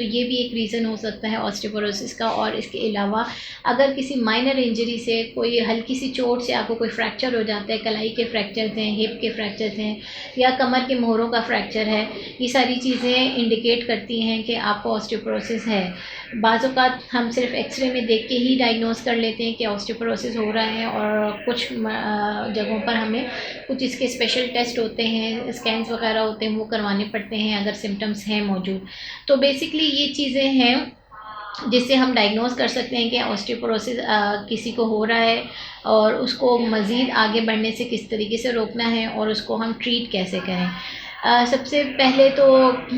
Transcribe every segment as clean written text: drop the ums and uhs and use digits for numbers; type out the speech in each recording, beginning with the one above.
तो ये भी एक रीज़न हो सकता है ऑस्टियोपोरोसिस का। और इसके अलावा अगर किसी माइनर इंजरी से, कोई हल्की सी चोट से आपको कोई फ्रैक्चर हो जाता है, कलाई के फ्रैक्चर्स हैं, हिप के फ्रैक्चर्स हैं, या कमर के मोहरों का फ्रैक्चर है, ये सारी चीज़ें इंडिकेट करती हैं कि आपको ऑस्टियोपोरोसिस है। बाज़ औक़ात हम सिर्फ एक्सरे में देख के ही डायग्नोस कर लेते हैं कि ऑस्टियोपोरोसिस हो रहा है, और कुछ जगहों पर हमें कुछ इसके स्पेशल टेस्ट होते हैं, स्कैन्स वगैरह होते हैं, वो करवाने पड़ते हैं अगर सिम्टम्स हैं मौजूद। तो बेसिकली ये चीज़ें हैं जिससे हम डायग्नोस कर सकते हैं कि ऑस्टियोपोरोसिस किसी को हो रहा है, और उसको मज़ीद आगे बढ़ने से किस तरीके से रोकना है, और उसको हम ट्रीट कैसे करें। सबसे पहले तो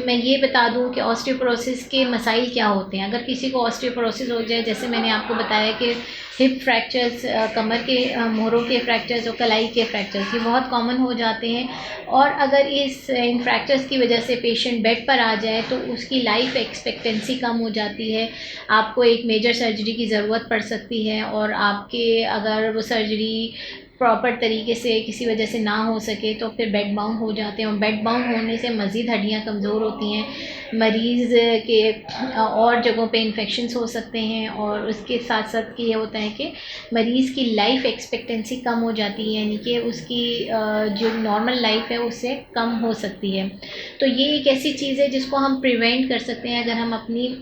मैं ये बता दूं कि ऑस्टियोपोरोसिस के मसाइल क्या होते हैं। अगर किसी को ऑस्टियोपोरोसिस हो जाए, जैसे मैंने आपको बताया कि हिप फ्रैक्चर्स, कमर के मोहरों के फ्रैक्चर्स और कलाई के फ्रैक्चर्स, ये बहुत कॉमन हो जाते हैं। और अगर इन फ्रैक्चर्स की वजह से पेशेंट बेड पर आ जाए तो उसकी लाइफ एक्सपेक्टेंसी कम हो जाती है। आपको एक मेजर सर्जरी की ज़रूरत पड़ सकती है, और आपके अगर वो सर्जरी प्रॉपर तरीके से किसी वजह से ना हो सके तो फिर बेड बाउंड हो जाते हैं, और बेड बाउंड होने से मज़ीद हड्डियाँ कमज़ोर होती हैं, मरीज़ के और जगहों पे इन्फेक्शंस हो सकते हैं, और उसके साथ साथ ये होता है कि मरीज़ की लाइफ एक्सपेक्टेंसी कम हो जाती है, यानी कि उसकी जो नॉर्मल लाइफ है उससे कम हो सकती है। तो ये एक ऐसी चीज़ है जिसको हम प्रिवेंट कर सकते हैं अगर हम अपनी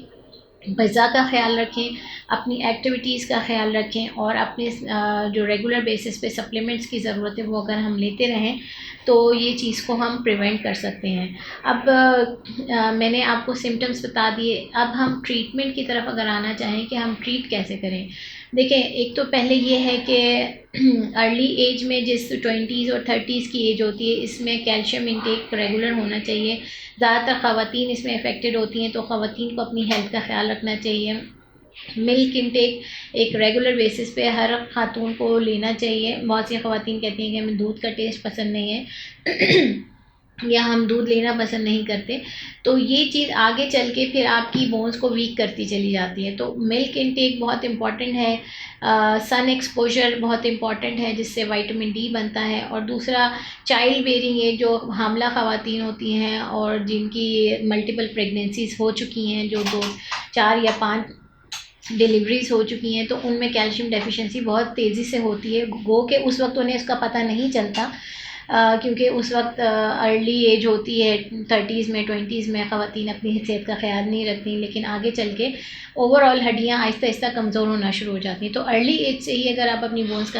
ग़िज़ा का ख़्याल रखें, अपनी एक्टिविटीज़ का ख़्याल रखें, और अपने जो रेगुलर बेसिस पे सप्लीमेंट्स की ज़रूरत है वो अगर हम लेते रहें तो ये चीज़ को हम प्रिवेंट कर सकते हैं। अब मैंने आपको सिम्टम्स बता दिए, अब हम ट्रीटमेंट की तरफ अगर आना चाहें कि हम ट्रीट कैसे करें। देखें, एक तो पहले ये है कि अर्ली एज में, जिस 20s और 30s की एज होती है, इसमें कैल्शियम इंटेक रेगुलर होना चाहिए। ज़्यादातर ख़वातीन इसमें अफेक्टेड होती हैं, तो ख़वातीन को अपनी हेल्थ का ख़्याल रखना चाहिए। मिल्क इंटेक एक रेगुलर बेसिस पे हर खातून को लेना चाहिए। बहुत सी ख़वातीन कहती हैं कि हमें दूध का टेस्ट पसंद नहीं है या हम दूध लेना पसंद नहीं करते, तो ये चीज़ आगे चल के फिर आपकी बोन्स को वीक करती चली जाती है। तो मिल्क इंटेक बहुत इम्पॉर्टेंट है। सन एक्सपोजर बहुत इम्पॉर्टेंट है, जिससे विटामिन डी बनता है। और दूसरा, चाइल्ड बेयरिंग एज, जो हामला ख़वातीन होती हैं और जिनकी मल्टीपल प्रेगनेंसीज़ हो चुकी हैं, जो 2, 4 या 5 डिलीवरीज़ हो चुकी हैं, तो उनमें कैल्शियम डेफिशिएंसी बहुत तेज़ी से होती है। गो के उस वक्त उन्हें इसका पता नहीं चलता, क्योंकि उस वक्त अर्ली एज होती है, 30s में, 20s में ख़वातीन अपनी सेहत का ख़्याल नहीं रखती, लेकिन आगे चल के ओवरऑल हड्डियाँ आहिस्ता आहिस्ता कमज़ोर होना शुरू हो जाती हैं। तो अर्ली एज से ही अगर आप अपनी बोन्स का